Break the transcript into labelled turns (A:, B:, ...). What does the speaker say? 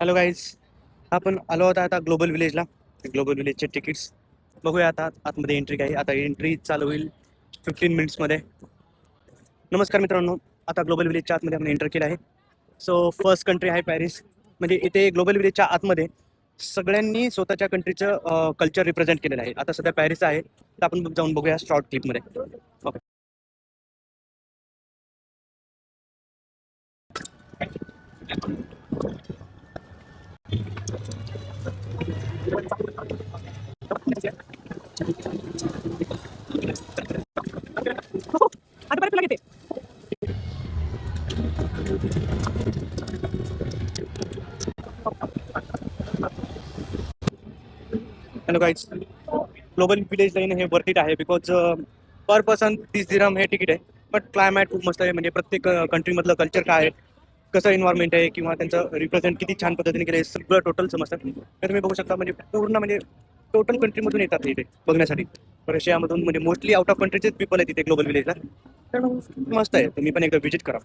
A: Hello guys, आपण आलो होता आता ग्लोबल विलेजला. ग्लोबल विलेजचे तिकीट्स बघूया. आता आतमध्ये एंट्री काय, आता एंट्री चालू होईल 15 मिनिट्समध्ये. नमस्कार मित्रांनो, आता ग्लोबल विलेजच्या आतमध्ये आपण एंटर केलं आहे. सो फर्स्ट कंट्री आहे पॅरिस. म्हणजे इथे ग्लोबल विलेजच्या आतमध्ये सगळ्यांनी स्वतःच्या कंट्रीचं कल्चर रिप्रेझेंट केलेलं आहे. आता सध्या पॅरिस आहे, तर आपण जाऊन बघूया शॉर्ट क्लिपमध्ये. ओके. आता परत लागते. Hello guys, global village line हे वर्थ इट आहे बिकॉज पर पर्सन 30 दिरहम हे तिकीट आहे. बट क्लायमॅट खूप मस्त आहे. म्हणजे प्रत्येक कंट्रीमधलं कल्चर काय आहे, कसं एन्व्हायरमेंट आहे, किंवा त्यांचं रिप्रेझेंट किती छान पद्धतीने केलं आहे, सगळं टोटल समजतं. तर तुम्ही बघू शकता, म्हणजे पूर्ण म्हणजे टोटल कंट्रीमधून येतात इथे बघण्यासाठी. रशियामधून, म्हणजे मोस्टली आउट ऑफ कंट्रीचेच पीपल आहेत तिथे ग्लोबल विलेजला. तर मग मस्त आहे, तुम्ही पण एकदा व्हिजिट करा.